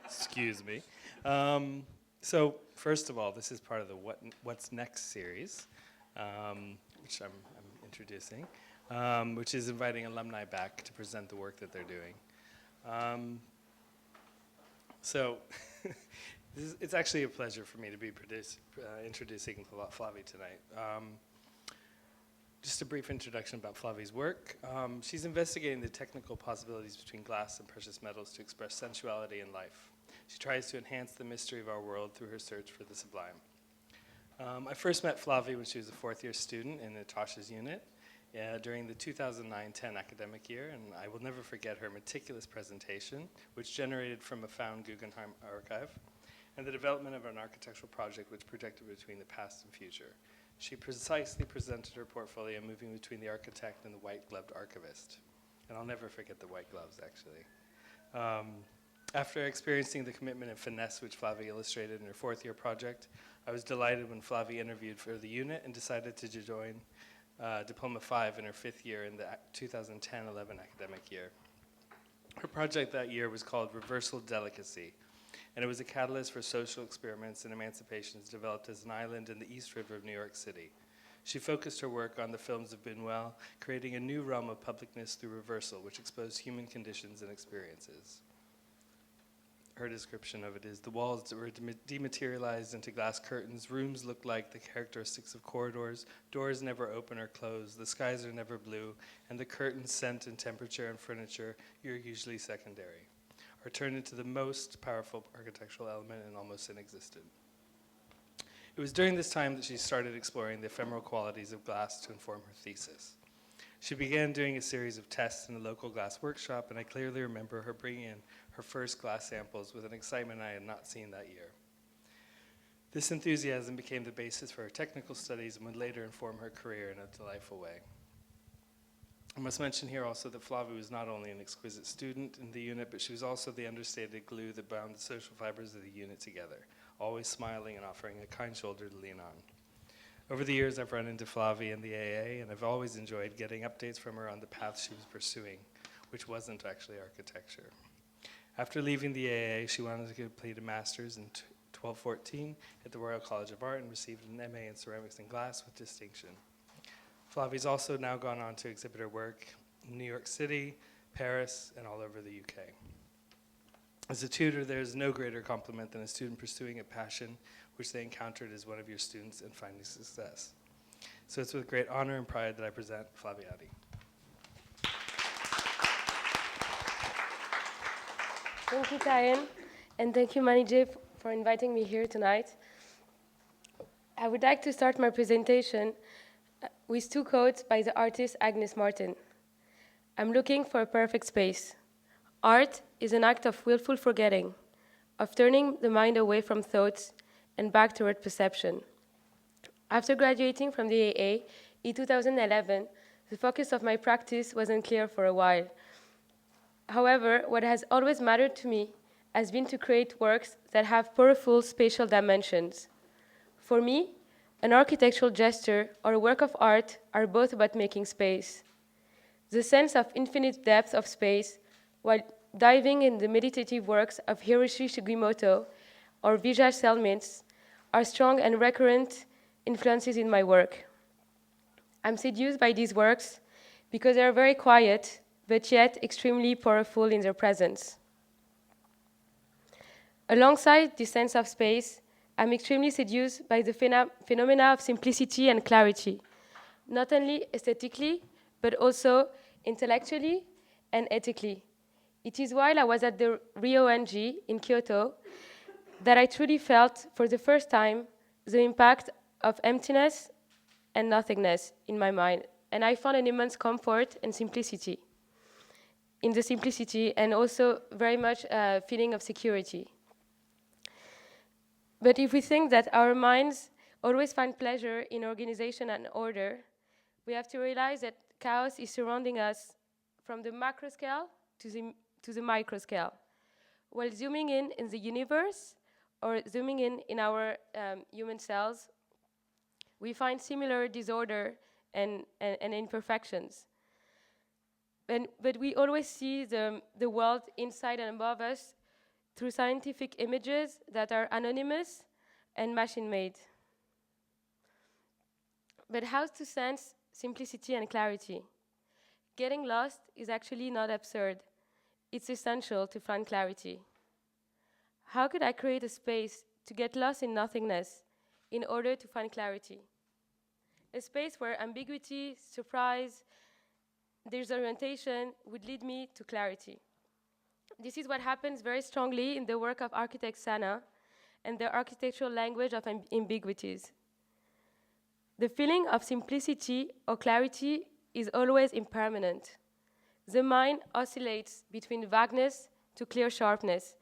Excuse me. So first of all, this is part of the What's Next series, which I'm introducing, which is inviting alumni back to present the work that they're doing. So it's actually a pleasure for me to be introducing Flavie tonight. Just a brief introduction about Flavie's work. She's investigating the technical possibilities between glass and precious metals to express sensuality in life. She tries to enhance the mystery of our world through her search for the sublime. I first met Flavie when she was a fourth-year student in Natasha's unit during the 2009-10 academic year, and I will never forget her meticulous presentation, which generated from a found Guggenheim archive, and the development of an architectural project which projected between the past and future. She precisely presented her portfolio moving between the architect and the white-gloved archivist. And I'll never forget the white gloves, actually. After experiencing the commitment and finesse which Flavie illustrated in her fourth-year project, I was delighted when Flavie interviewed for the unit and decided to join Diploma 5 in her fifth year in the 2010-11 academic year. Her project that year was called Reversal Delicacy, and it was a catalyst for social experiments and emancipations developed as an island in the East River of New York City. She focused her work on the films of Buñuel, creating a new realm of publicness through reversal, which exposed human conditions and experiences. Her description of it is, the walls were dematerialized into glass curtains, rooms looked like the characteristics of corridors, doors never open or close, the skies are never blue, and the curtains, scent, and temperature and furniture are usually secondary, or turned into the most powerful architectural element and almost inexistent. It was during this time that she started exploring the ephemeral qualities of glass to inform her thesis. She began doing a series of tests in a local glass workshop, and I clearly remember her bringing in her first glass samples with an excitement I had not seen that year. This enthusiasm became the basis for her technical studies and would later inform her career in a delightful way. I must mention here also that Flavie was not only an exquisite student in the unit, but she was also the understated glue that bound the social fibers of the unit together, always smiling and offering a kind shoulder to lean on. Over the years, I've run into Flavie in the AA, and I've always enjoyed getting updates from her on the path she was pursuing, which wasn't actually architecture. After leaving the AA, she wanted to complete a master's in 1214 at the Royal College of Art and received an MA in ceramics and glass with distinction. Flavie's also now gone on to exhibit her work in New York City, Paris, and all over the UK. As a tutor, there is no greater compliment than a student pursuing a passion which they encountered as one of your students and finding success. So it's with great honor and pride that I present Flavie Audi. Thank you, Tyen, and thank you, Manijay, for inviting me here tonight. I would like to start my presentation with two quotes by the artist Agnes Martin. I'm looking for a perfect space. Art is an act of willful forgetting, of turning the mind away from thoughts and back toward perception. After graduating from the AA in 2011, the focus of my practice wasn't clear for a while. However, what has always mattered to me has been to create works that have powerful spatial dimensions. For me, an architectural gesture or a work of art are both about making space. The sense of infinite depth of space, while diving in the meditative works of Hiroshi Sugimoto or Vijay Selmits, are strong and recurrent influences in my work. I'm seduced by these works because they are very quiet, but yet extremely powerful in their presence. Alongside this sense of space, I'm extremely seduced by the phenomena of simplicity and clarity, not only aesthetically, but also intellectually and ethically. It is while I was at the Ryo-NG in Kyoto that I truly felt, for the first time, the impact of emptiness and nothingness in my mind, and I found an immense comfort and simplicity in the simplicity, and also very much a feeling of security. But if we think that our minds always find pleasure in organization and order, we have to realize that chaos is surrounding us from the macro scale to the micro scale. While zooming in the universe, or zooming in our human cells, we find similar disorder and imperfections. But we always see the world inside and above us through scientific images that are anonymous and machine-made. But how to sense simplicity and clarity? Getting lost is actually not absurd. It's essential to find clarity. How could I create a space to get lost in nothingness in order to find clarity? A space where ambiguity, surprise, disorientation would lead me to clarity. This is what happens very strongly in the work of architect Sana and the architectural language of ambiguities. The feeling of simplicity or clarity is always impermanent. The mind oscillates between vagueness to clear sharpness.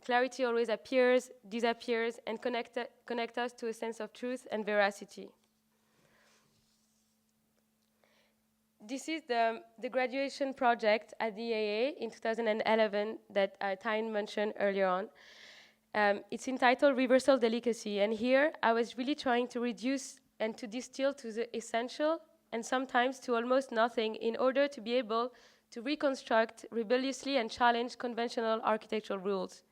Clarity always appears, disappears, and connect us to a sense of truth and veracity. This is the graduation project at the AA in 2011 that Tyen mentioned earlier on. It's entitled Reversal Delicacy, and here I was really trying to reduce and to distill to the essential and sometimes to almost nothing in order to be able to reconstruct rebelliously and challenge conventional architectural rules.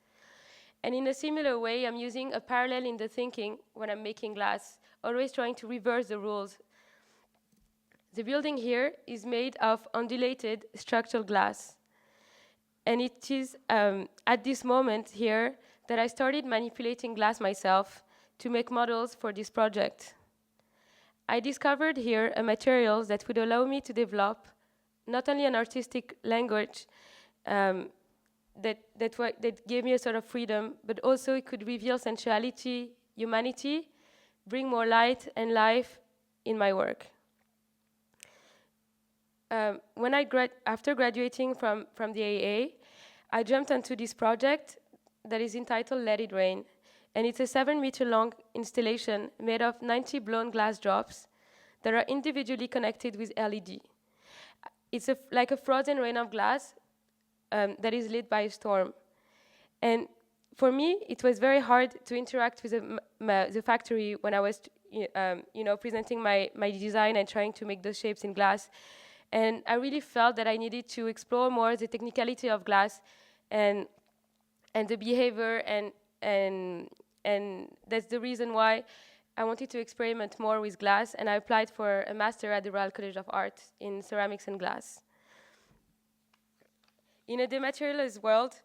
And in a similar way, I'm using a parallel in the thinking when I'm making glass, always trying to reverse the rules. The building here is made of undulated structural glass. And it is at this moment here that I started manipulating glass myself to make models for this project. I discovered here a material that would allow me to develop not only an artistic language that gave me a sort of freedom, but also it could reveal sensuality, humanity, bring more light and life in my work. After graduating from the AA, I jumped onto this project that is entitled Let It Rain. And it's a 7-meter-long installation made of 90 blown glass drops that are individually connected with LED. It's like a frozen rain of glass that is lit by a storm. And for me, it was very hard to interact with the factory when I was presenting my design and trying to make those shapes in glass. And I really felt that I needed to explore more the technicality of glass and the behavior, and that's the reason why I wanted to experiment more with glass, and I applied for a master at the Royal College of Art in ceramics and glass. In a dematerialist world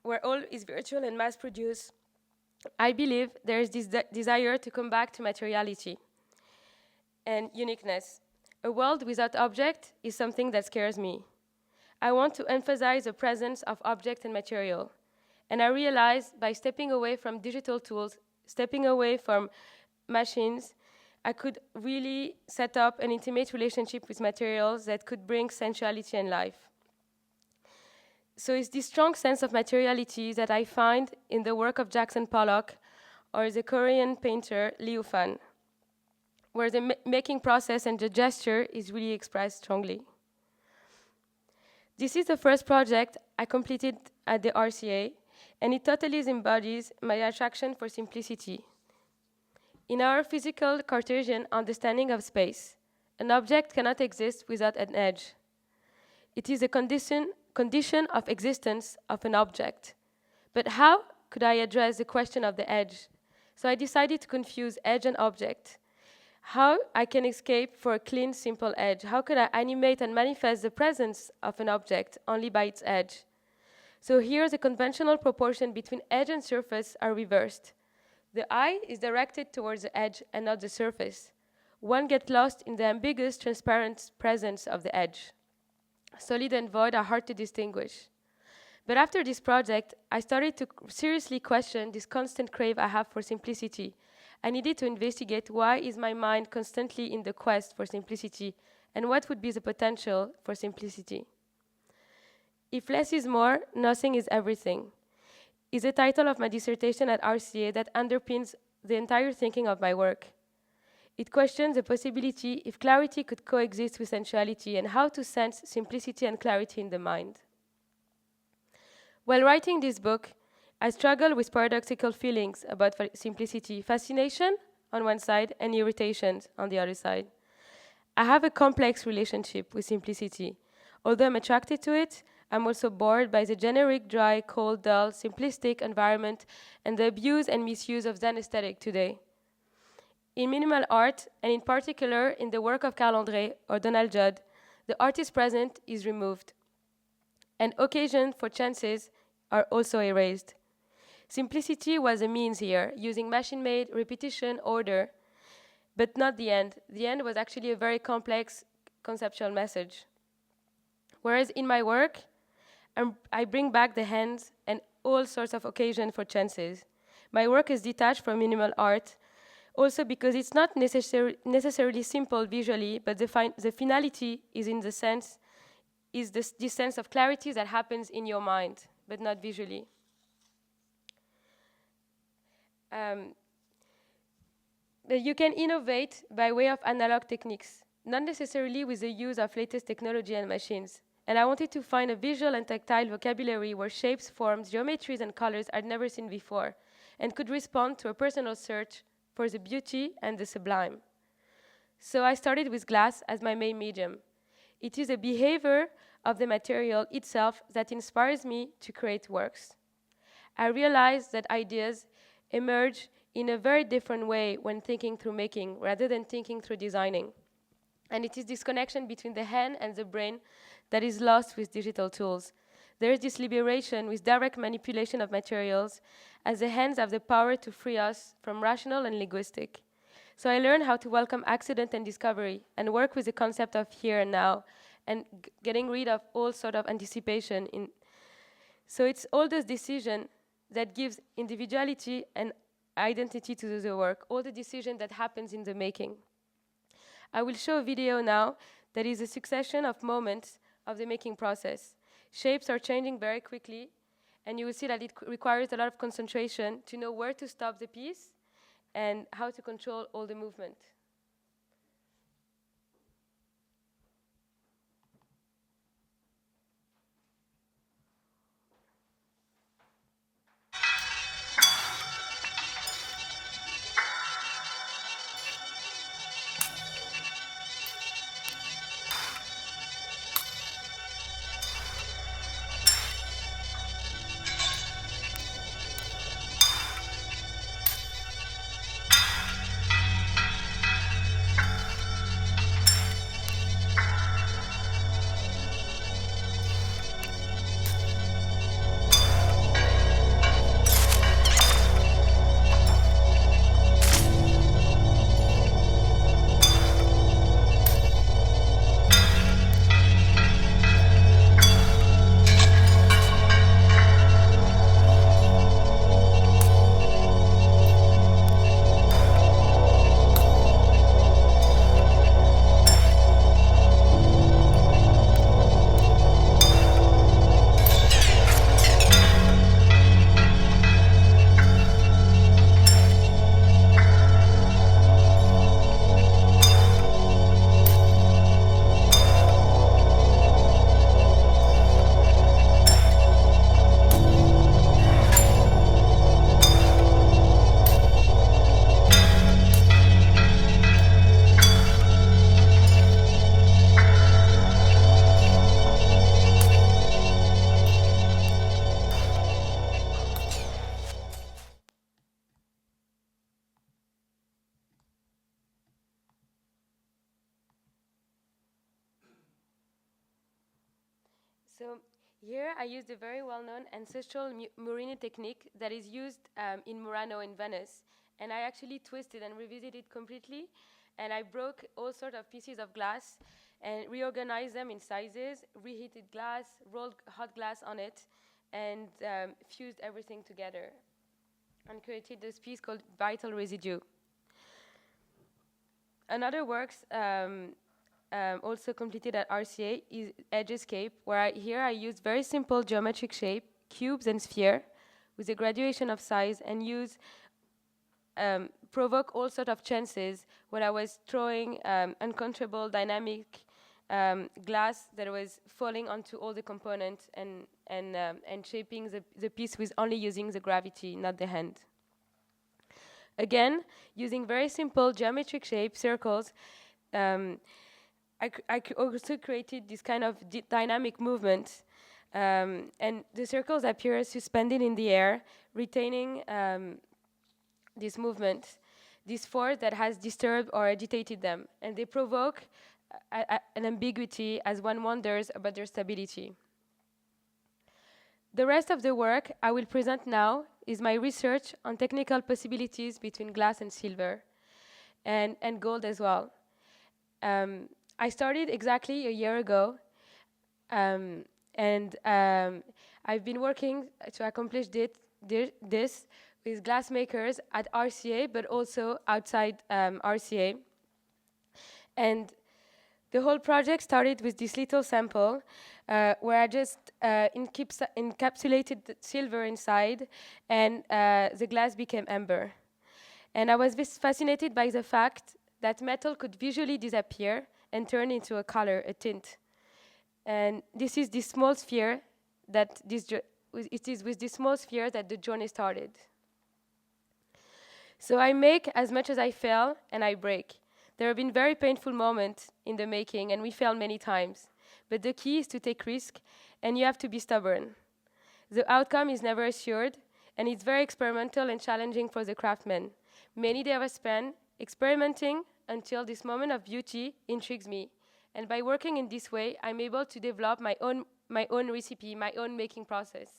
where all is virtual and mass-produced, I believe there is this desire to come back to materiality and uniqueness. A world without object is something that scares me. I want to emphasize the presence of object and material. And I realized by stepping away from digital tools, stepping away from machines, I could really set up an intimate relationship with materials that could bring sensuality and life. So it's this strong sense of materiality that I find in the work of Jackson Pollock or the Korean painter Liu Fan, where the making process and the gesture is really expressed strongly. This is the first project I completed at the RCA, and it totally embodies my attraction for simplicity. In our physical Cartesian understanding of space, an object cannot exist without an edge. It is a condition of existence of an object. But how could I address the question of the edge? So I decided to confuse edge and object. How I can escape for a clean, simple edge? How can I animate and manifest the presence of an object only by its edge? So here the conventional proportion between edge and surface are reversed. The eye is directed towards the edge and not the surface. One gets lost in the ambiguous, transparent presence of the edge. Solid and void are hard to distinguish. But after this project, I started to seriously question this constant crave I have for simplicity. I needed to investigate why is my mind constantly in the quest for simplicity, and what would be the potential for simplicity. If less is more, nothing is everything is the title of my dissertation at RCA that underpins the entire thinking of my work. It questions the possibility if clarity could coexist with sensuality and how to sense simplicity and clarity in the mind. While writing this book, I struggle with paradoxical feelings about simplicity, fascination on one side and irritation on the other side. I have a complex relationship with simplicity. Although I'm attracted to it, I'm also bored by the generic, dry, cold, dull, simplistic environment and the abuse and misuse of Zen aesthetic today. In minimal art, and in particular in the work of Carl André or Donald Judd, the artist present is removed, and occasion for chances are also erased. Simplicity was a means here, using machine-made repetition, order, but not the end. The end was actually a very complex conceptual message. Whereas in my work, I bring back the hands and all sorts of occasion for chances. My work is detached from minimal art, also because it's not necessarily simple visually, but the finality is in the sense, is this sense of clarity that happens in your mind, but not visually. But you can innovate by way of analog techniques, not necessarily with the use of latest technology and machines. And I wanted to find a visual and tactile vocabulary where shapes, forms, geometries, and colors I'd never seen before, and could respond to a personal search for the beauty and the sublime. So I started with glass as my main medium. It is a behavior of the material itself that inspires me to create works. I realized that ideas emerge in a very different way when thinking through making rather than thinking through designing. And it is this connection between the hand and the brain that is lost with digital tools. There is this liberation with direct manipulation of materials, as the hands have the power to free us from rational and linguistic. So I learned how to welcome accident and discovery and work with the concept of here and now and getting rid of all sort of anticipation. So it's all those decisions that gives individuality and identity to the work, all the decision that happens in the making. I will show a video now that is a succession of moments of the making process. Shapes are changing very quickly, and you will see that it requires a lot of concentration to know where to stop the piece and how to control all the movement. So here I used a very well-known ancestral Murini technique that is used in Murano in Venice. And I actually twisted and revisited it completely. And I broke all sorts of pieces of glass and reorganized them in sizes, reheated glass, rolled hot glass on it, and fused everything together and created this piece called Vital Residue. Another works also completed at RCA is Edge Escape, where I used very simple geometric shape, cubes and sphere, with a graduation of size, and provoke all sorts of chances when I was throwing uncontrollable dynamic glass that was falling onto all the components and shaping the piece with only using the gravity, not the hand. Again, using very simple geometric shapes, circles, I also created this kind of dynamic movement And the circles appear suspended in the air, retaining this movement, this force that has disturbed or agitated them, and they provoke an ambiguity as one wonders about their stability. The rest of the work I will present now is my research on technical possibilities between glass and silver, and gold as well. I started exactly a year ago, and I've been working to accomplish this with glassmakers at RCA, but also outside RCA. And the whole project started with this little sample where I just encapsulated the silver inside, and the glass became amber. And I was fascinated by the fact that metal could visually disappear and turn into a color, a tint. And this is this small sphere that it is with this small sphere that the journey started. So I make as much as I fail, and I break. There have been very painful moments in the making, and we failed many times. But the key is to take risk, and you have to be stubborn. The outcome is never assured, and it's very experimental and challenging for the craftsman. Many days were spent experimenting until this moment of beauty intrigues me. And by working in this way, I'm able to develop my own recipe, my own making process.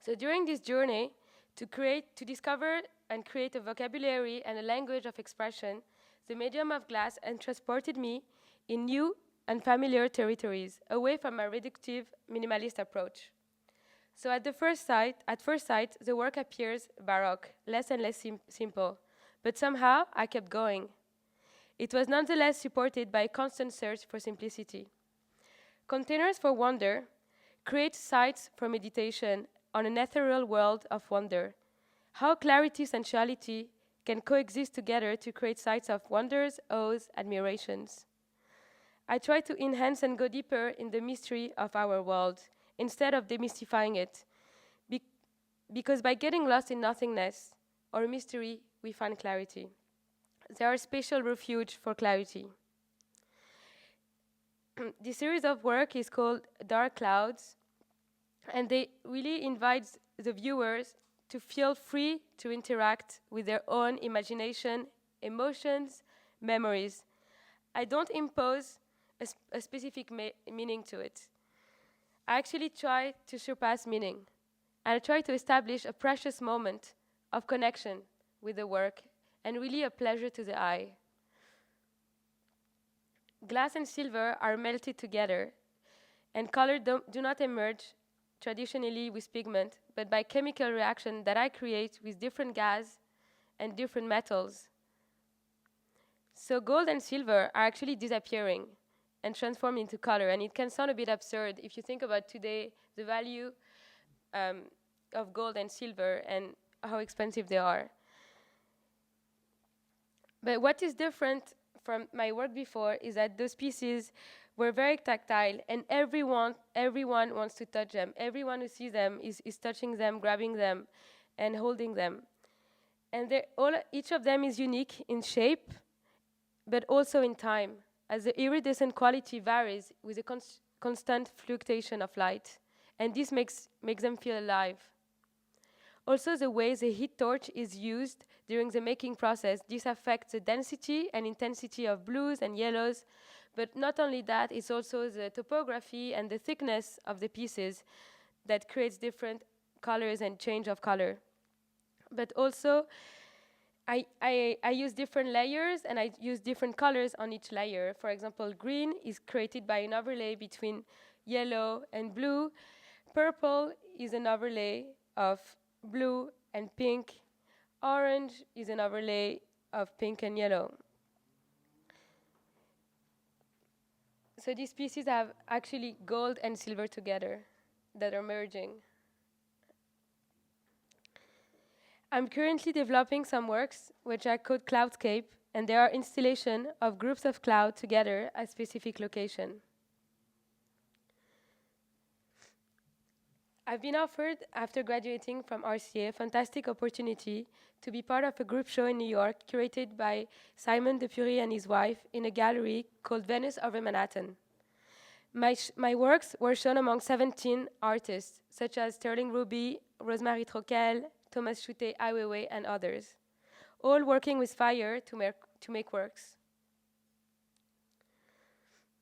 So during this journey, to discover and create a vocabulary and a language of expression, the medium of glass transported me in new and familiar territories, away from my reductive minimalist approach. So at first sight, the work appears baroque, less and less simple, but somehow I kept going. It was nonetheless supported by a constant search for simplicity. Containers for wonder create sites for meditation on an ethereal world of wonder. How clarity, sensuality can coexist together to create sites of wonders, awes, admirations. I try to enhance and go deeper in the mystery of our world, instead of demystifying it. Because by getting lost in nothingness or mystery, we find clarity. There are spatial refuge for clarity. This series of work is called Dark Clouds, and they really invite the viewers to feel free to interact with their own imagination, emotions, memories. I don't impose a specific meaning to it. I actually try to surpass meaning, and I try to establish a precious moment of connection with the work, and really a pleasure to the eye. Glass and silver are melted together, and color do not emerge traditionally with pigment, but by chemical reaction that I create with different gas and different metals. So gold and silver are actually disappearing and transformed into color, and it can sound a bit absurd if you think about today the value of gold and silver and how expensive they are. But what is different from my work before is that those pieces were very tactile, and everyone wants to touch them. Everyone who sees them is touching them, grabbing them, and holding them. And each of them is unique in shape, but also in time, as the iridescent quality varies with a constant fluctuation of light, and this makes them feel alive. Also, the way the heat torch is used during the making process, this affects the density and intensity of blues and yellows. But not only that, it's also the topography and the thickness of the pieces that creates different colors and change of color. But also, I use different layers, and I use different colors on each layer. For example, green is created by an overlay between yellow and blue. Purple is an overlay of blue and pink. Orange is an overlay of pink and yellow. So these pieces have actually gold and silver together that are merging. I'm currently developing some works which I call cloudscape, and they are installation of groups of clouds together at specific location. I've been offered, after graduating from RCA, a fantastic opportunity to be part of a group show in New York curated by Simon Depury and his wife in a gallery called Venus over Manhattan. My works were shown among 17 artists, such as Sterling Ruby, Rosemary Troquel, Thomas Chute, Ai Weiwei, and others, all working with fire to make works.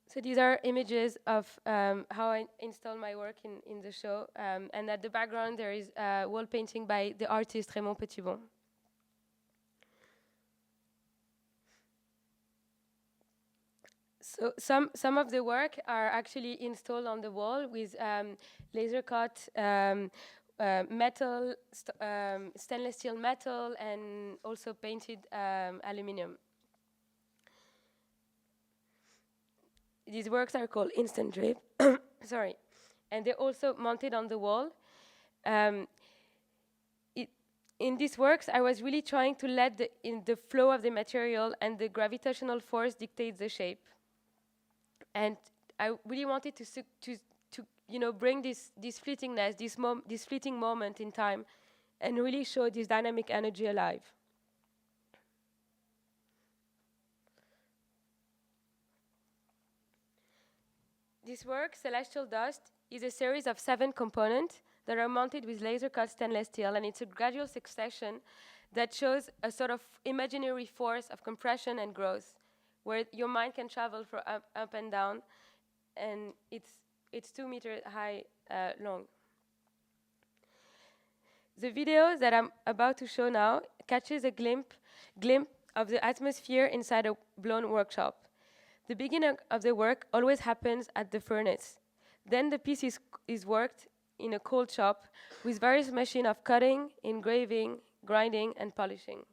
So these are images of how I install my work in the show. And at the background, there is a wall painting by the artist Raymond Petitbon. So some of the work are actually installed on the wall with laser cut metal, stainless steel metal, and also painted aluminum. These works are called instant drape. Sorry, and they're also mounted on the wall. In these works, I was really trying to let the flow of the material and the gravitational force dictate the shape. And I really wanted to bring this fleetingness, this fleeting moment in time, and really show this dynamic energy alive. This work, Celestial Dust, is a series of 7 components that are mounted with laser-cut stainless steel, and it's a gradual succession that shows a sort of imaginary force of compression and growth, where your mind can travel from up and down, and it's 2 meters high long. The video that I'm about to show now catches a glimpse of the atmosphere inside a blown workshop. The beginning of the work always happens at the furnace. Then the piece is worked in a cold shop with various machines of cutting, engraving, grinding, and polishing.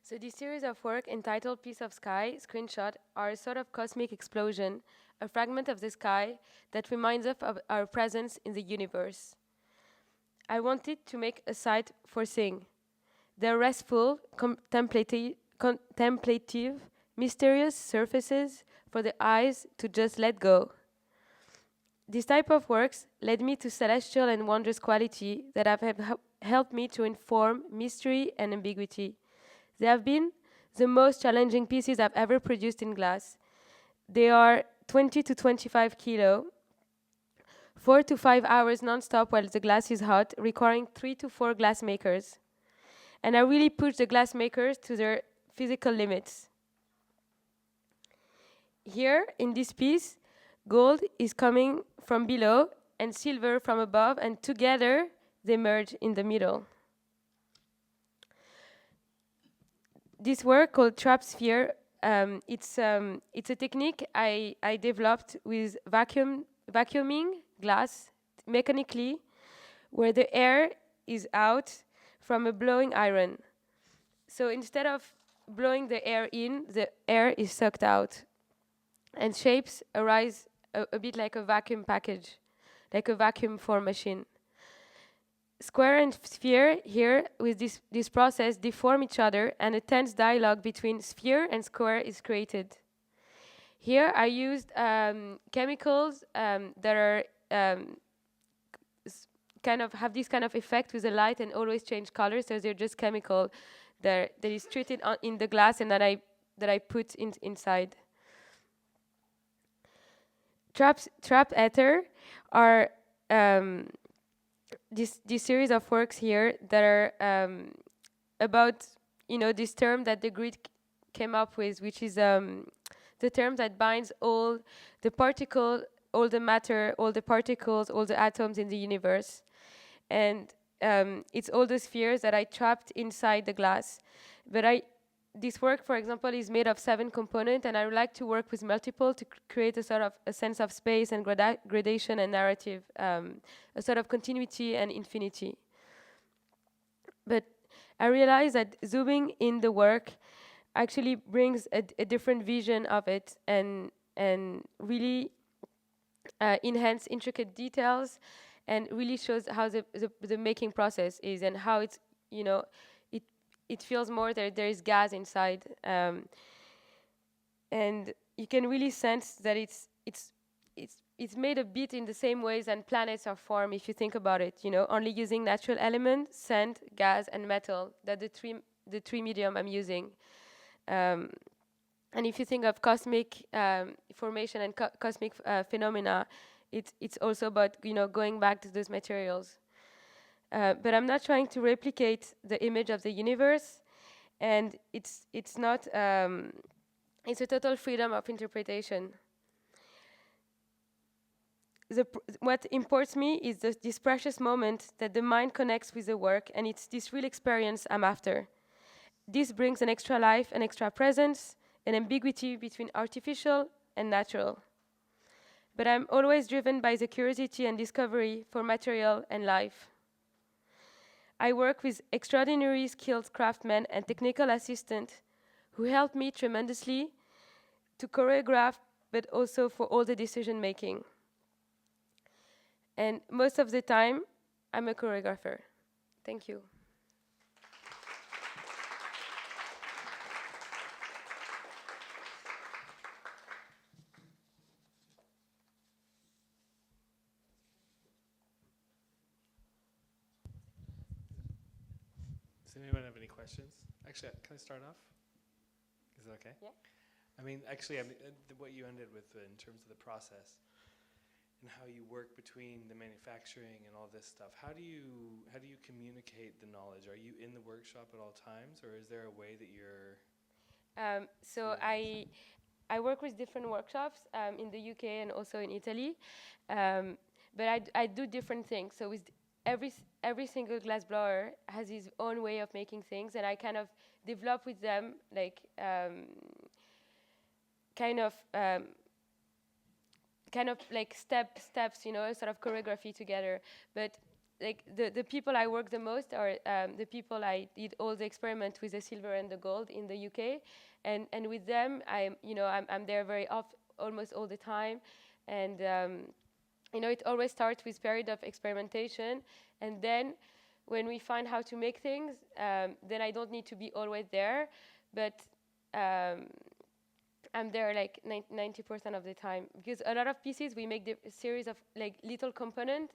So this series of work entitled Piece of Sky, Screenshot, are a sort of cosmic explosion, a fragment of the sky that reminds us of our presence in the universe. I wanted to make a site for seeing. They're restful, contemplative, mysterious surfaces for the eyes to just let go. This type of works led me to celestial and wondrous quality that have helped me to inform mystery and ambiguity. They have been the most challenging pieces I've ever produced in glass. They are 20 to 25 kilo, 4 to 5 hours non-stop while the glass is hot, requiring 3 to 4 glass makers. And I really push the glass makers to their physical limits. Here, in this piece, gold is coming from below and silver from above, and together they merge in the middle. This work called trap sphere, it's a technique I developed with vacuuming glass mechanically, where the air is out from a blowing iron. So instead of blowing the air in, the air is sucked out, and shapes arise a bit like a vacuum package, like a vacuum form machine. Square and sphere here with this process deform each other, and a tense dialogue between sphere and square is created. Here I used chemicals that are kind of have this kind of effect with the light and always change colors. So they're just chemical that is treated in the glass and that I put inside. Trapped ether are this series of works here that are about this term that the Greek came up with, which is the term that binds all the particle, all the matter, all the particles, all the atoms in the universe, and it's all the spheres that I trapped inside the glass. But this work, for example, is made of 7 components, and I would like to work with multiple to create a sort of a sense of space and gradation and narrative, a sort of continuity and infinity. But I realized that zooming in the work actually brings a different vision of it and really enhance intricate details and really shows how the making process is and how it's, it feels more that there is gas inside, and you can really sense that it's made a bit in the same ways and planets are formed if you think about it. Only using natural elements, sand, gas, and metal. That the three medium I'm using. And if you think of cosmic formation and cosmic phenomena, it's also about going back to those materials. But I'm not trying to replicate the image of the universe, and it's not. It's a total freedom of interpretation. What imports me is this precious moment that the mind connects with the work, and it's this real experience I'm after. This brings an extra life, an extra presence, an ambiguity between artificial and natural. But I'm always driven by the curiosity and discovery for material and life. I work with extraordinary skilled craftsmen and technical assistants who help me tremendously to choreograph, but also for all the decision making. And most of the time, I'm a choreographer. Thank you. Does anyone have any questions? Actually, can I start off? Is it okay? Yeah. What you ended with in terms of the process and how you work between the manufacturing and all this stuff. How do you communicate the knowledge? Are you in the workshop at all times, or is there a way that you're? So I work with different workshops in the UK and also in Italy, but I do different things. So with every single glass blower has his own way of making things, and I kind of develop with them like kind of like steps, sort of choreography together. But like the people I work the most are the people I did all the experiment with the silver and the gold in the UK, and with them I'm there very almost all the time, and it always starts with period of experimentation, and then when we find how to make things, then I don't need to be always there, but I'm there like 90% of the time, because a lot of pieces we make a series of like little components.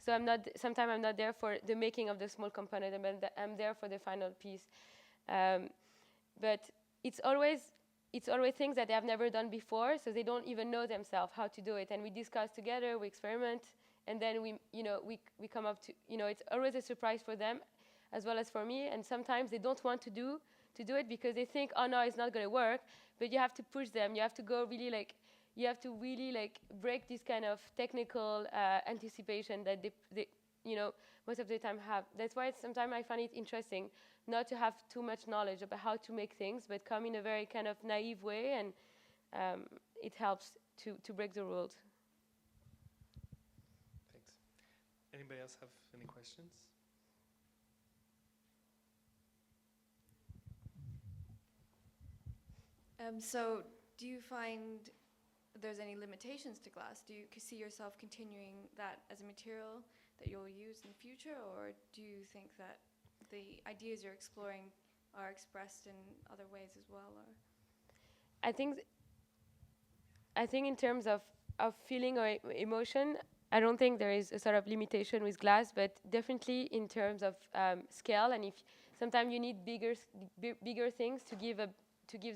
So sometimes I'm not there for the making of the small component, I'm there for the final piece. But it's always things that they have never done before, so they don't even know themselves how to do it. And we discuss together, we experiment, and then we come up to, it's always a surprise for them as well as for me. And sometimes they don't want to do it because they think, oh no, it's not going to work. But you have to push them. You have to go really you have to really break this kind of technical anticipation that they most of the time have. That's why sometimes I find it interesting not to have too much knowledge about how to make things, but come in a very kind of naive way, and it helps to break the rules. Thanks. Anybody else have any questions? So do you find there's any limitations to glass? Do you see yourself continuing that as a material that you'll use in the future, or do you think that the ideas you're exploring are expressed in other ways as well? Or I think in terms of feeling or emotion, I don't think there is a sort of limitation with glass, but definitely in terms of scale, and if sometimes you need bigger things to give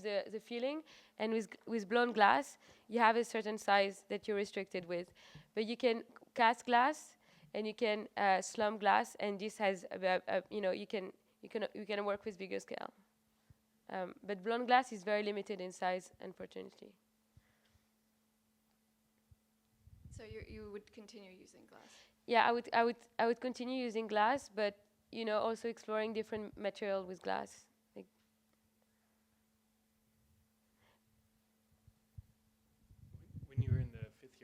the feeling, and with blown glass you have a certain size that you're restricted with, but you can cast glass and you can slump glass, and this has you can work with bigger scale, but blown glass is very limited in size, unfortunately. so you would continue using glass? Yeah, I would continue using glass, but also exploring different material with glass. When you were in the fifth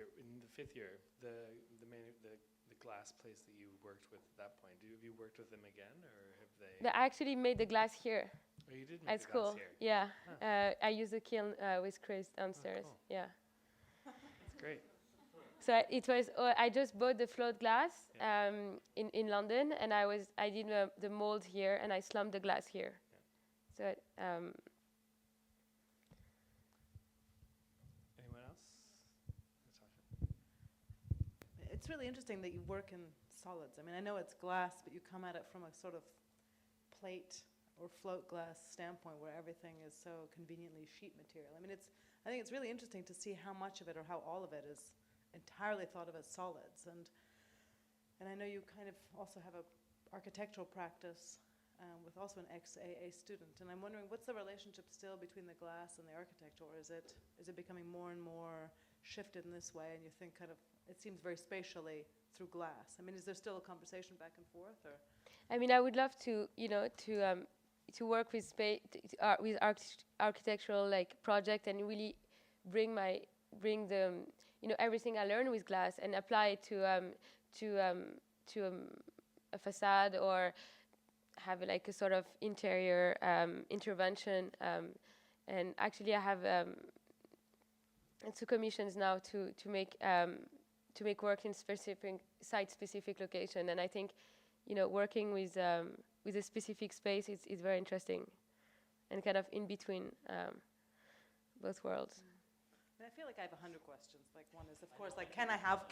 year, the glass place that you worked with at that point, have you worked with them again, or have they? But I actually made the glass here. Oh, you did make at the school. glass here. Yeah, Huh. I use a kiln with Chris downstairs. Oh, cool. Yeah. That's great. So it was. I just bought the float glass in London, and I did the mold here, and I slumped the glass here. Yeah. So. Anyone else? It's really interesting that you work in solids. I mean, I know it's glass, but you come at it from a sort of plate or float glass standpoint where everything is so conveniently sheet material. I mean, I think it's really interesting to see how much of it or how all of it is entirely thought of as solids. And I know you kind of also have a architectural practice with also an ex-AA student. And I'm wondering, what's the relationship still between the glass and the architecture? Or is it becoming more and more shifted in this way, and you think kind of, it seems very spatially through glass? I mean, is there still a conversation back and forth, or? I mean, I would love to, to work with architectural project and really bring the everything I learned with glass and apply it to a facade, or have a sort of interior intervention. And actually, I have two commissions now to make work in site-specific location, and I think working with a specific space is very interesting, and kind of in between both worlds. And I feel like I have 100 questions. One is, of course, can I have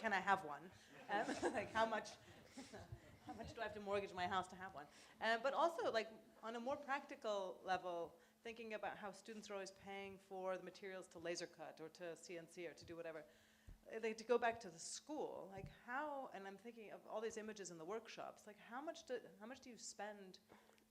one? How much do I have to mortgage my house to have one? But also, on a more practical level, thinking about how students are always paying for the materials to laser cut or to CNC or to do whatever. To go back to the school, how, and I'm thinking of all these images in the workshops, how much do you spend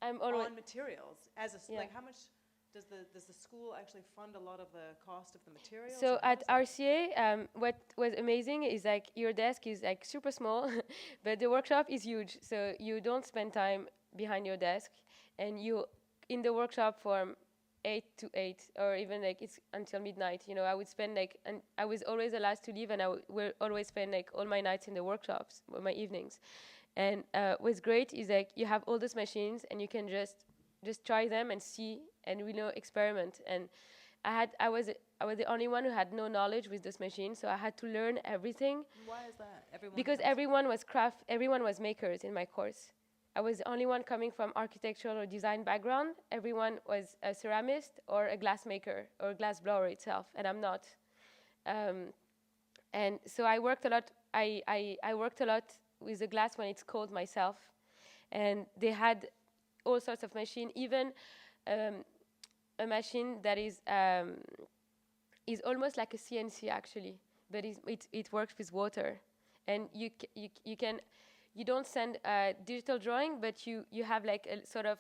on materials? How much does the school actually fund a lot of the cost of the materials? So at RCA, what was amazing is your desk is super small, but the workshop is huge. So you don't spend time behind your desk, and you in the workshop from 8 to 8, or even it's until midnight. I would spend and I was always the last to leave, and I would always spend all my nights in the workshops, or my evenings, And what's great is like you have all those machines and you can just try them and see and experiment. And I was the only one who had no knowledge with this machine, so I had to learn everything. Why is that? Because everyone was makers in my course. I was the only one coming from architectural or design background. Everyone was a ceramist or a glass maker or a glass blower itself, and I'm not. And so I worked a lot. I worked a lot with the glass when it's cold myself, and they had all sorts of machine, even a machine that is almost like a CNC actually, but it works with water, and you don't send a digital drawing, but you have like a sort of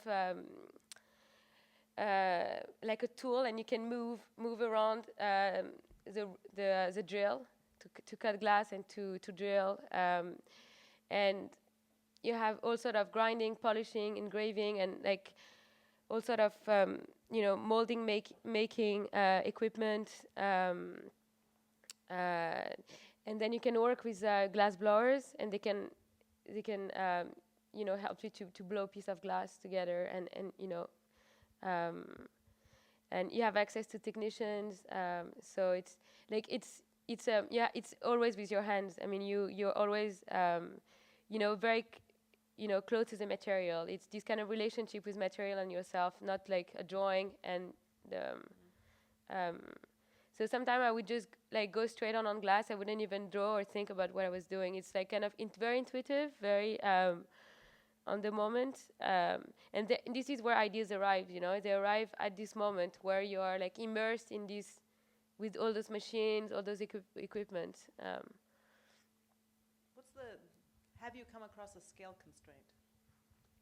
like a tool, and you can move around the drill to cut glass and to drill, and you have all sort of grinding, polishing, engraving, and like all sort of molding, making equipment, and then you can work with glass blowers, and they can help you to blow a piece of glass together, and and you have access to technicians. So it's like it's always with your hands. I mean, you're always very close to the material. It's this kind of relationship with material and yourself, not like a drawing. And so sometimes I would just like go straight on glass. I wouldn't even draw or think about what I was doing. It's like kind of very intuitive, very on the moment. And this is where ideas arrive. They arrive at this moment where you are like immersed in this, with all those machines, all those equipment. Have you come across a scale constraint?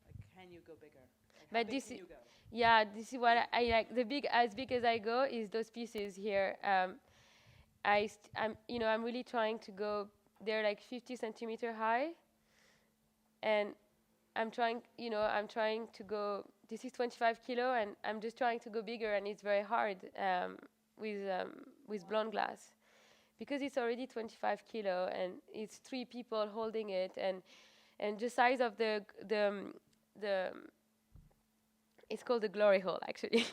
Like, can you go bigger? Like, But how big can you go? Yeah, this is what I like. As big as I go is those pieces here. I'm really trying to go. They're like 50 centimeter high, and I'm trying to go. This is 25 kilo, and I'm just trying to go bigger, and it's very hard with blown glass, because it's already 25 kilo, and it's 3 people holding it, and the size of the it's called the glory hole, actually.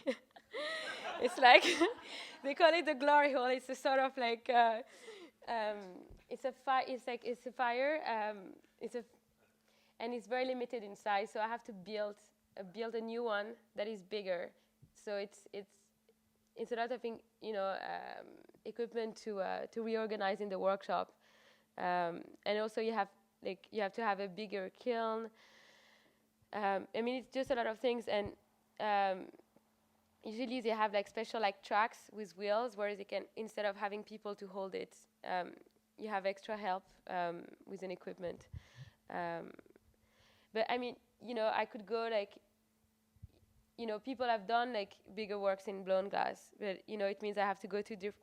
It's like they call it the glory hole. It's a sort of like it's a fire. And it's very limited in size. So I have to build a new one that is bigger. So it's a lot of equipment to reorganize in the workshop, and also you have to have a bigger kiln. I mean, it's just a lot of things, and usually they have like special like tracks with wheels where they can, instead of having people to hold it, you have extra help with an equipment. But I mean, I could go like, people have done like bigger works in blown glass, but it means I have to go to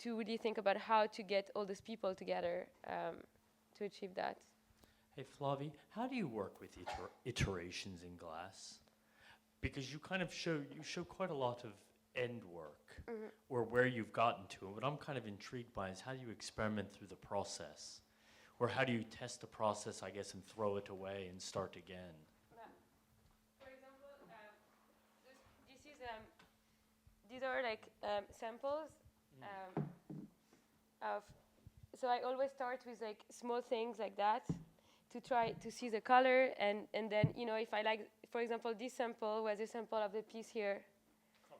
really think about how to get all those people together to achieve that. Hey Flavie, how do you work with iterations in glass? Because you kind of show quite a lot of end work, Mm-hmm. or where you've gotten to. And what I'm kind of intrigued by is how do you experiment through the process? Or how do you test the process, I guess, and throw it away and start again? For example, these are like samples of. So I always start with like small things like that to try to see the color, and then if I like, for example, this sample was a sample of the piece here. Oh,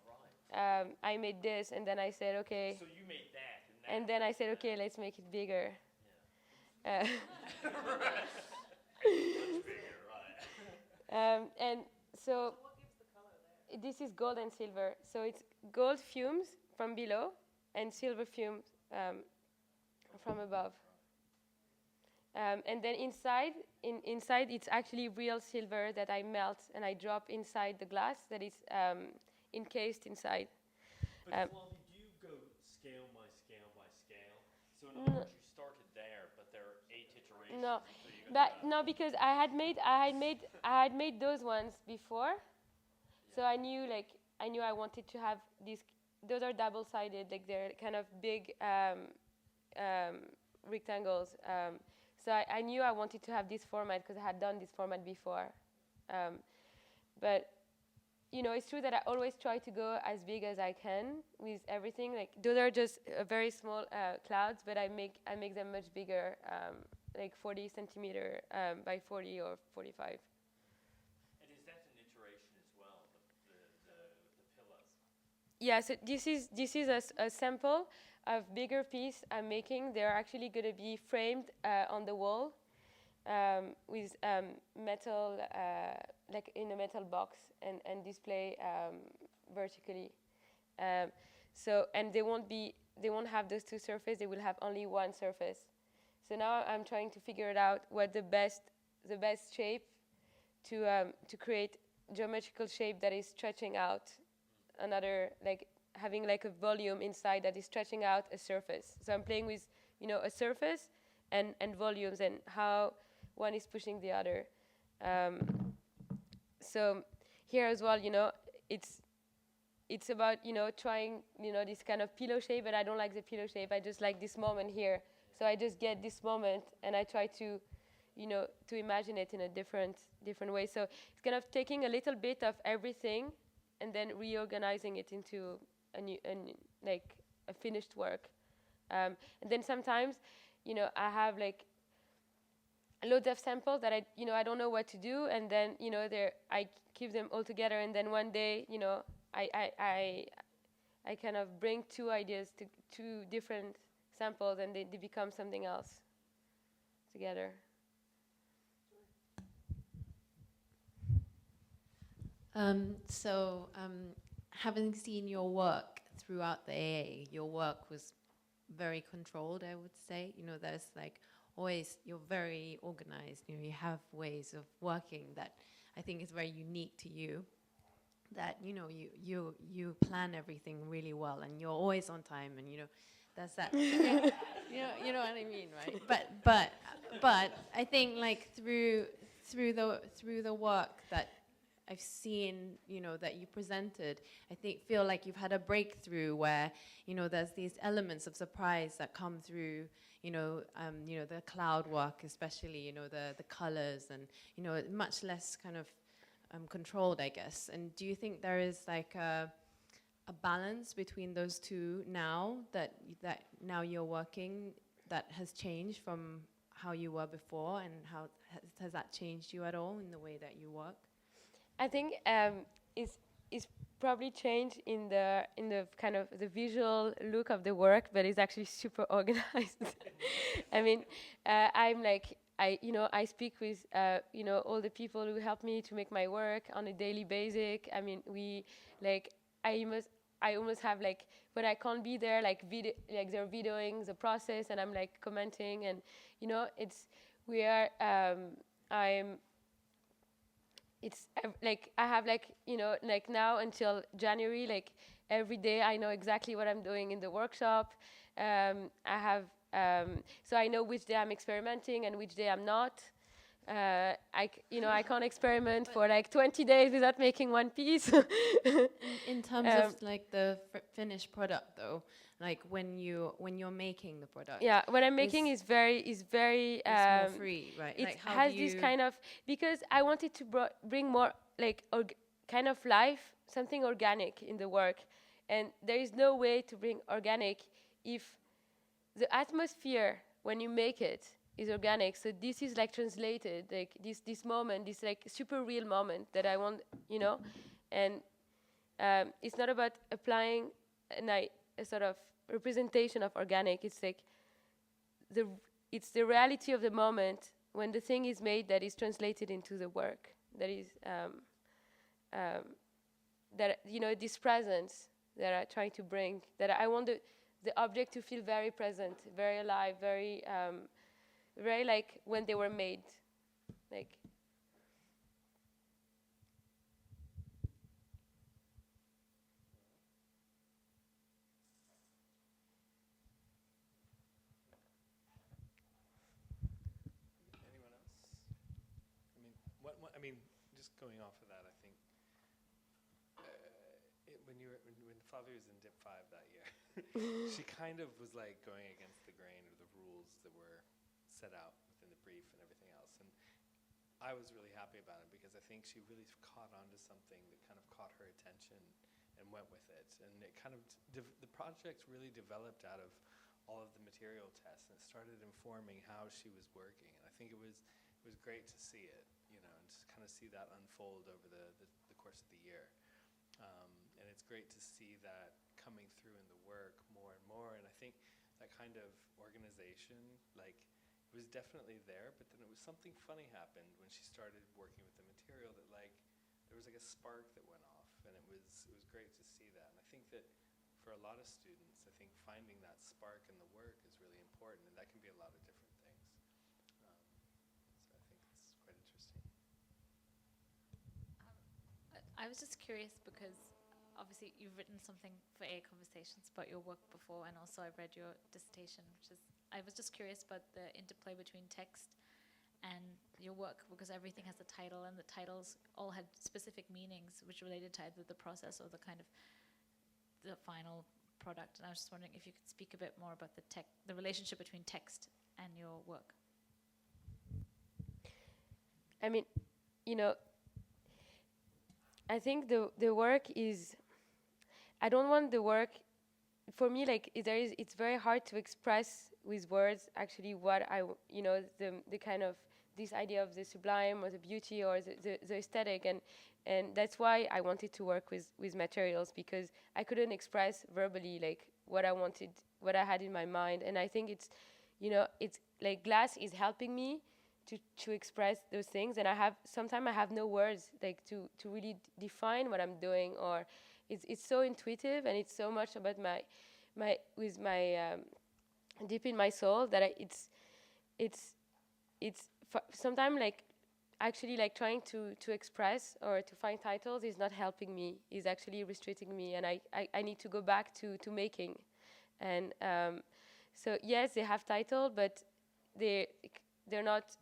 right. I made this, and then I said okay. So you made that. And then I said okay, let's make it bigger. Right. And so What gives the color there? this is gold and silver. So it's gold fumes from below and silver fumes from above. And then inside it's actually real silver that I melt and I drop inside the glass that is encased inside. But Flavie, do you go scale by scale by scale? So in other words, you started there, but there are 8 iterations. No, so you but no, because I had made those ones before, so I knew I wanted to have these. Those are double-sided, like they're kind of big rectangles. So I knew I wanted to have this format because I had done this format before. But it's true that I always try to go as big as I can with everything. Like those are just very small clouds, but I make them much bigger, like 40 centimeter by 40 or 45. And is that an iteration as well, the pillars? Yeah, so this is a sample of bigger piece I'm making. They're actually going to be framed on the wall with metal, like in a metal box, and display vertically. And they won't have those two surfaces. They will have only one surface. So now I'm trying to figure it out what the best shape to create geometrical shape that is stretching out another, like having like a volume inside that is stretching out a surface. So I'm playing with a surface and volumes and how one is pushing the other. So here as well, it's about trying this kind of pillow shape, but I don't like the pillow shape. I just like this moment here. So I just get this moment and I try to to imagine it in a different way. So it's kind of taking a little bit of everything and then reorganizing it into like a finished work. And then sometimes I have like loads of samples that I don't know what to do, and then I keep them all together, and then one day I kind of bring two ideas to two different samples, and they become something else together. Having seen your work throughout the AA, your work was very controlled, I would say. There's like always, you're very organized. You have ways of working that I think is very unique to you. That you plan everything really well, and you're always on time, and that's that. You know what I mean, right? But I think like through the work that I've seen, that you presented, I feel like you've had a breakthrough where, there's these elements of surprise that come through, the cloud work, especially, the colors, and, much less kind of controlled, I guess. And do you think there is like a balance between those two now that now you're working that has changed from how you were before, and how has that changed you at all in the way that you work? I think it's probably changed in the kind of the visual look of the work, but it's actually super organized. I mean, I'm like I speak with all the people who help me to make my work on a daily basis. I mean, I almost have like when I can't be there, like they're videoing the process, and I'm like commenting, and like I have like like now until January, like every day I know exactly what I'm doing in the workshop. I have so I know which day I'm experimenting and which day I'm not. I can't experiment for like 20 days without making one piece. in terms of like the finished product, though, like when you're making the product. Yeah, what I'm making is very it's more free, right? It like how has this kind of, because I wanted to bring more like kind of life, something organic in the work, and there is no way to bring organic if the atmosphere when you make it is organic. So this is like translated, like this moment, this like super real moment that I want, and it's not about applying a sort of representation of organic. It's like it's the reality of the moment when the thing is made that is translated into the work. That is that this presence that I try to bring. That I want the object to feel very present, very alive, very like when they were made, like. Anyone else? I mean, just going off of that, I think when Flavie was in Dip 5 that year, she kind of was like going against the grain of the rules that were set out within the brief and everything else. And I was really happy about it because I think she really caught on to something that kind of caught her attention and went with it. And it kind of, the project really developed out of all of the material tests, and it started informing how she was working. And I think it was great to see it, you know, and just kind of see that unfold over the course of the year. And it's great to see that coming through in the work more and more. And I think that kind of organization, like, it was definitely there, but then it was something funny happened when she started working with the material that, like, there was like a spark that went off, and it was great to see that. And I think that for a lot of students, I think finding that spark in the work is really important, and that can be a lot of different things. So I think it's quite interesting. I was just curious because obviously you've written something for A Conversations about your work before, and also I read your dissertation, which is, I was just curious about the interplay between text and your work, because everything has a title, and the titles all had specific meanings which related to either the process or the kind of the final product. And I was just wondering if you could speak a bit more about the relationship between text and your work. I mean, you know, I think the work is, I don't want the work, for me, like, it's very hard to express with words actually what you know, the kind of, this idea of the sublime or the beauty or the aesthetic, and that's why I wanted to work with materials, because I couldn't express verbally like what I wanted, what I had in my mind. And I think it's, you know, it's like glass is helping me to express those things, and sometimes I have no words like to really define what I'm doing, or it's so intuitive, and it's so much about my deep in my soul that it's sometimes like actually like trying to express or to find titles is not helping me, is actually restricting me, and I need to go back to making. And so yes, they have title, but they're not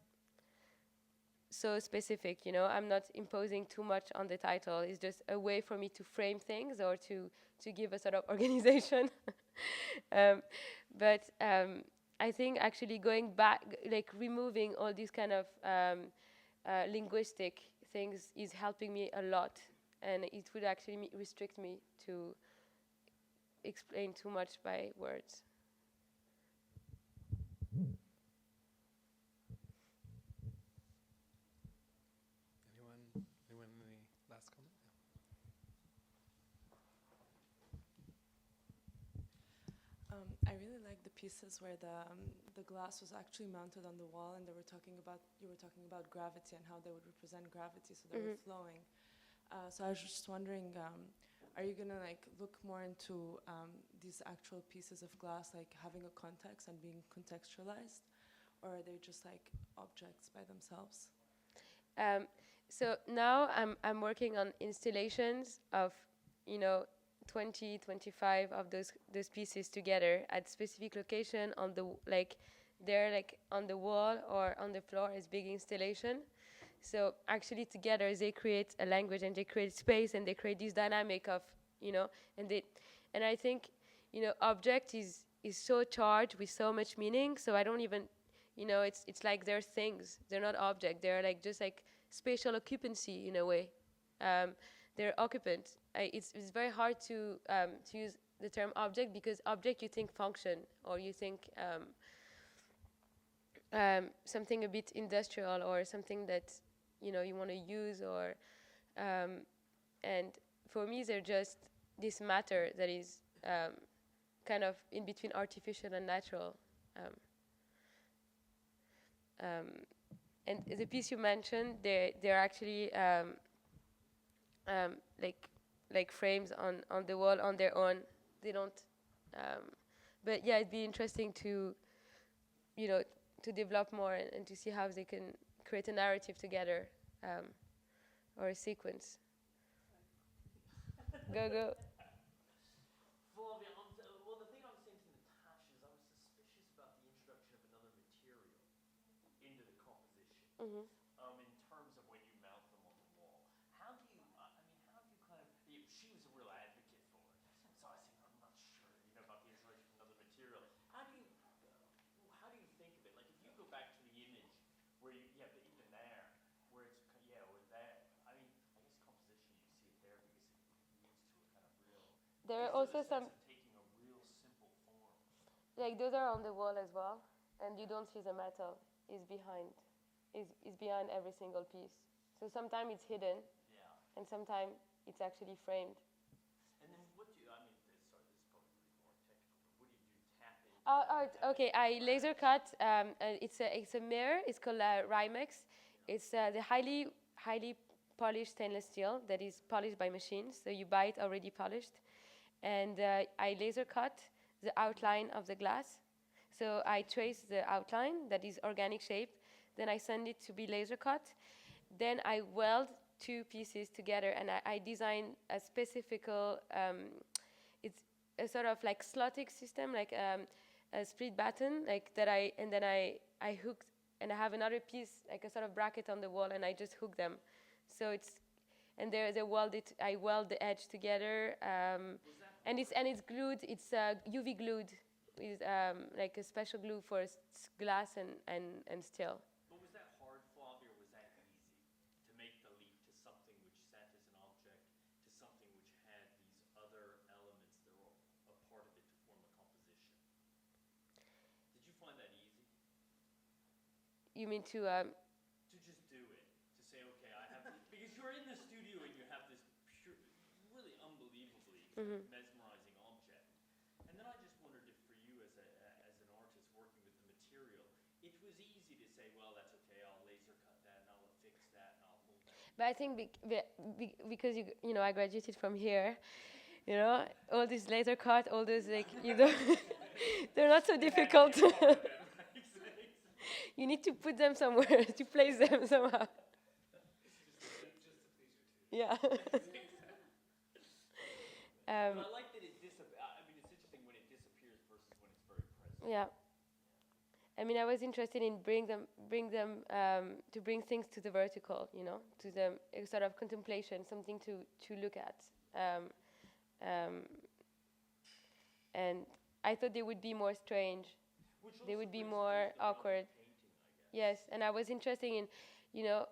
so specific, you know. I'm not imposing too much on the title. It's just a way for me to frame things or to give a sort of organization. But I think actually going back, like removing all these kind of linguistic things is helping me a lot, and it would actually restrict me to explain too much by words. Anyone any last comment? I really like the pieces where the glass was actually mounted on the wall, and you were talking about gravity and how they would represent gravity, so they were flowing. So I was just wondering, are you gonna like look more into these actual pieces of glass, like having a context and being contextualized, or are they just like objects by themselves? So now I'm working on installations of, you know, 20, 25 of those pieces together at specific location on the, like, they're like on the wall or on the floor as big installation. So actually together they create a language, and they create space, and they create this dynamic of, you know, and I think, you know, object is so charged with so much meaning, so I don't even, you know, it's like they're things, they're not object, they're like just like spatial occupancy in a way. They're occupant. It's very hard to use the term object, because object you think function, or you think something a bit industrial, or something that, you know, you want to use, or and for me they're just this matter that is kind of in between artificial and natural. And the piece you mentioned, they're actually like frames on the wall on their own. They don't, but yeah, it'd be interesting to, you know, to develop more and to see how they can create a narrative together, or a sequence. Go. Flavie, well, the thing I was saying to Natasha is I was suspicious about the introduction of another material into the composition. In terms of when you mount them on the wall, how do you? I mean, how do you kind of? She was a real advocate for it, so I think I'm not sure, you know, about the introduction of another material. How do you think of it? Like, if you go back to the image There are Is also the some, sense of taking a real simple form. like those are on the wall as well, and you don't see the metal is behind every single piece. So sometimes it's hidden, Yeah. and sometimes it's actually framed. And then what do you, I mean, sorry, this is probably really more technical, but what do you do? Tap into Okay. I laser cut. It's a mirror. It's called Rimex. It's the highly polished stainless steel that is polished by machines. So you buy it already polished, and I laser cut the outline of the glass. So I trace the outline that is organic shape. Then I send it to be laser cut. Then I weld two pieces together, and I design a specific. It's a sort of like slotting system, like a split batten, like that. I hooked, and I have another piece, like a sort of bracket on the wall, and I just hook them. So it's, and they're welded. I weld the edge together, and it's glued. It's UV glued with like a special glue for glass and steel. But was that hard, Flavie, or was that easy to make the leap to something which sat as an object to something which had these other elements that were a part of it to form a composition? Did you find that easy? You mean to? To just do it, to say, okay, I have, because you're in the studio and you have this pure, really unbelievably mesmerizing object. And then I just wondered if for you as an artist working with the material, it was easy to say, well, that's okay, I'll laser cut that and I'll affix that and I'll hold that. But I think because you know I graduated from here, you know all these laser cut, all those like they're not so difficult. You need to put them somewhere to place them somehow. Yeah. But I like that it disappears. I mean, it's interesting when it disappears versus when it's very present. Yeah. I mean, I was interested in bring them to bring things to the vertical, you know, to the sort of contemplation, something to look at. And I thought they would be more strange. They would be more awkward. Yes, and I was interested in, you know,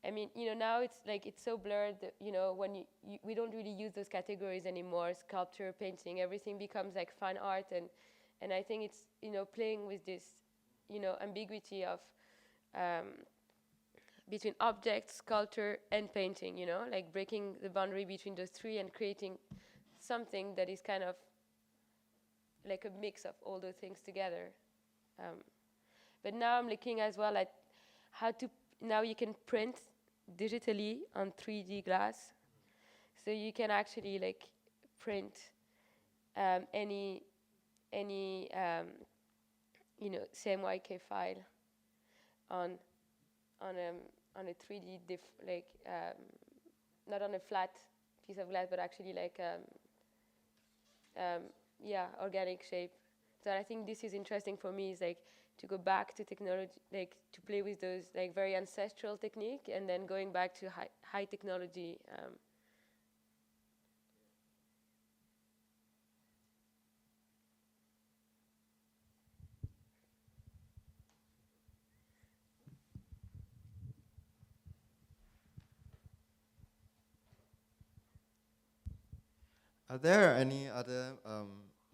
I mean, you know, now it's like it's so blurred that, you know, when we don't really use those categories anymore, sculpture, painting, everything becomes like fine art, and I think it's, you know, playing with this, you know, ambiguity of between object, sculpture, and painting, you know, like breaking the boundary between those three and creating something that is kind of like a mix of all those things together. But now I'm looking as well at how to, now you can print digitally on 3D glass. So you can actually like print any you know, CMYK file on a 3D not on a flat piece of glass, but actually like yeah, organic shape. So I think this is interesting for me, is like to go back to technology, like to play with those like very ancestral technique, and then going back to high technology. Are there any other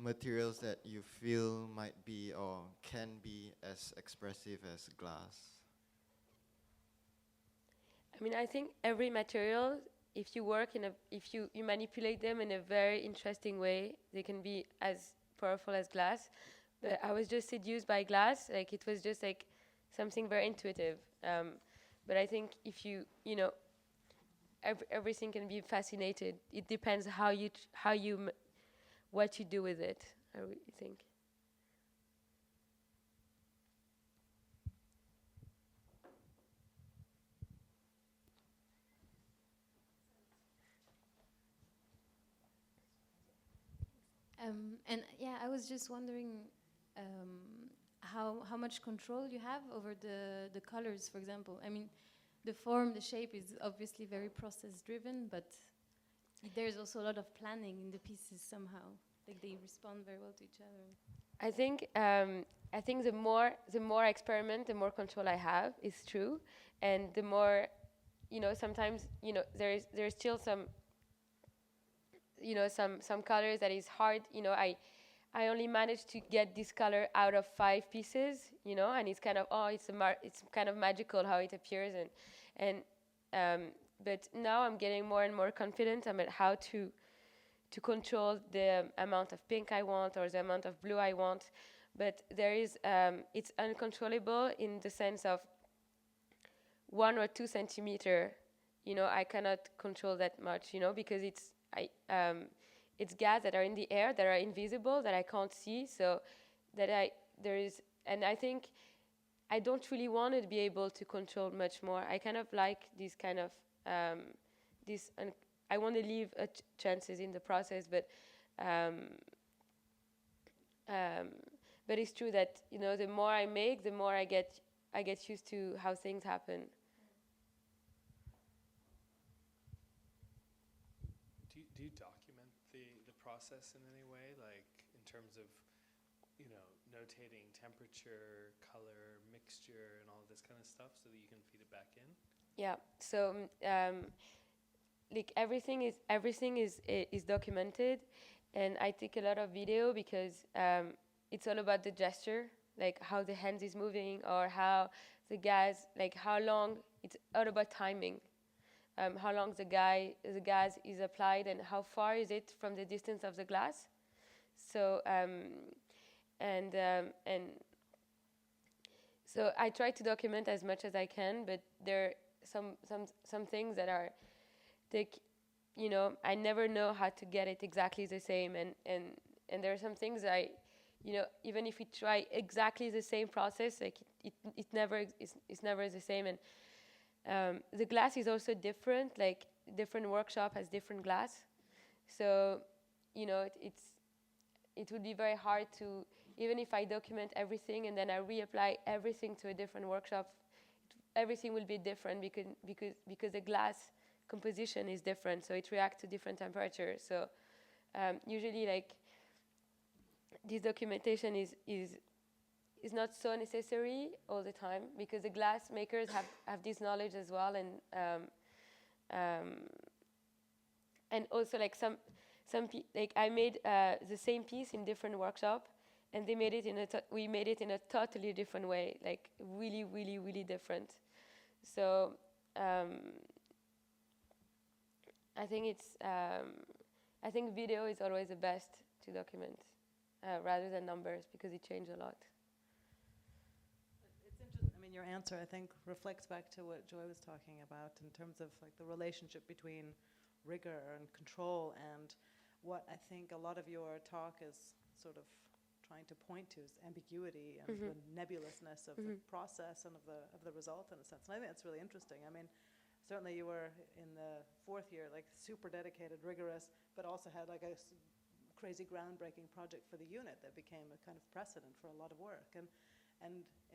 materials that you feel might be or can be as expressive as glass? I mean, I think every material, if you work if you manipulate them in a very interesting way, they can be as powerful as glass. But I was just seduced by glass, like it was just like something very intuitive. But I think if you know, everything can be fascinated. It depends what you do with it, I really think. And yeah, I was just wondering how much control you have over the colors, for example. I mean, the form, the shape is obviously very process driven, but there's also a lot of planning in the pieces somehow. Like they respond very well to each other. I think the more I experiment, the more control I have. It's true, and the more, you know, sometimes, you know, there's still some, some colors that is hard. I only managed to get this color out of 5 pieces, and it's kind of it's kind of magical how it appears, but now I'm getting more and more confident about how to control the amount of pink I want or the amount of blue I want. But there is it's uncontrollable in the sense of 1 or 2 centimeter. I cannot control that much, because it's gas that are in the air that are invisible that I can't see. So and I think I don't really want to be able to control much more. I kind of like this kind of I want to leave chances in the process, but it's true that the more I make, the more I get used to how things happen. Do you document the process in any way, like in terms of notating temperature, color, mixture, and all of this kind of stuff, so that you can feed it back in? Yeah. So like everything is documented, and I take a lot of video because it's all about the gesture, like how the hand is moving or how the gas, like how long. It's all about timing. How long the gas is applied and how far is it from the distance of the glass. So so I try to document as much as I can, but there are some things that are like, I never know how to get it exactly the same, and there are some things I, even if we try exactly the same process, like it's never the same. And the glass is also different, like different workshop has different glass. So, it would be very hard to, even if I document everything and then I reapply everything to a different workshop, everything will be different because the glass composition is different, so it reacts to different temperatures. So usually, like, this documentation is not so necessary all the time, because the glass makers have this knowledge as well, and also like like I made the same piece in different workshop, and they made it we made it in a totally different way, like really, really, really different. So I think video is always the best to document rather than numbers, because it changes a lot. It's interesting. I mean, your answer, I think, reflects back to what Joy was talking about in terms of like the relationship between rigor and control, and what I think a lot of your talk is sort of trying to point to is ambiguity and the nebulousness of the process and of the result, in a sense. And I think that's really interesting. I mean, certainly you were in the 4th year, like super dedicated, rigorous, but also had like a crazy groundbreaking project for the unit that became a kind of precedent for a lot of work. And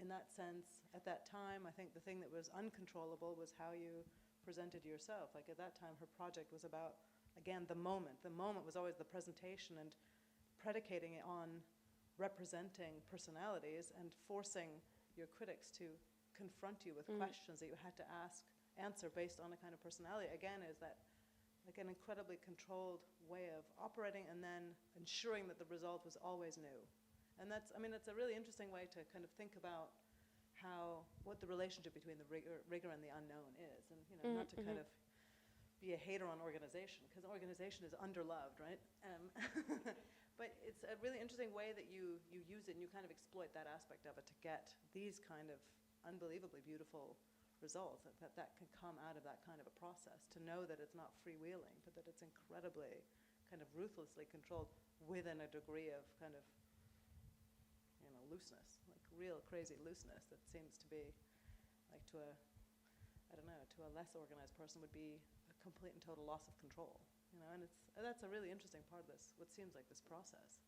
in that sense, at that time, I think the thing that was uncontrollable was how you presented yourself. Like at that time, her project was about, again, the moment. The moment was always the presentation, and predicating it on representing personalities and forcing your critics to confront you with questions that you had to answer based on a kind of personality, again, is that like an incredibly controlled way of operating, and then ensuring that the result was always new. And that's a really interesting way to kind of think about what the relationship between the rigor and the unknown is. And not to kind of be a hater on organization, because organization is underloved, right? But it's a really interesting way that you use it, and you kind of exploit that aspect of it to get these kind of unbelievably beautiful results, that can come out of that kind of a process, to know that it's not freewheeling, but that it's incredibly kind of ruthlessly controlled within a degree of kind of looseness, like real crazy looseness that seems to be like to a less organized person would be a complete and total loss of control, and that's a really interesting part of this, what seems like this process,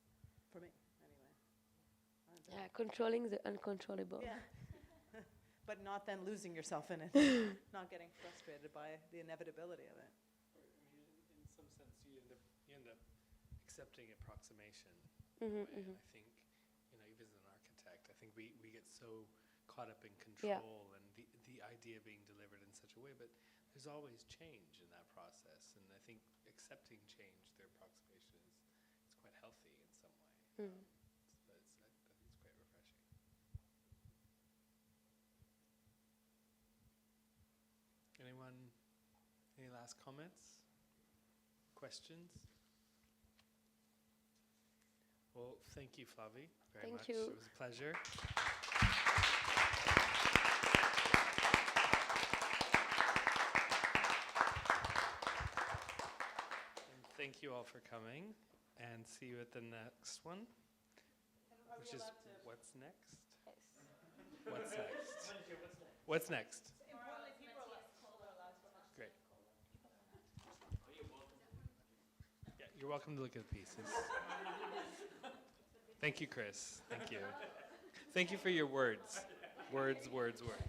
for me, anyway. Yeah, controlling the uncontrollable. Yeah. But not then losing yourself in it, not getting frustrated by the inevitability of it. In some sense, you end up accepting approximation. Mm-hmm, And I think, even as an architect, I think we get so caught up in control and the idea being delivered in such a way, but there's always change in that process. And I think accepting change through approximation is quite healthy in some way. Mm. So I think it's quite refreshing. Anyone, any last comments? Questions? Well, thank you, Flavie, very Thank much. you. It was a pleasure. And thank you all for coming, and see you at the next one, which is What's Next? Yes. What's next? What's next? Great. Yeah, you're welcome to look at the pieces. Thank you, Chris. Thank you. Thank you for your words. Words, words, words.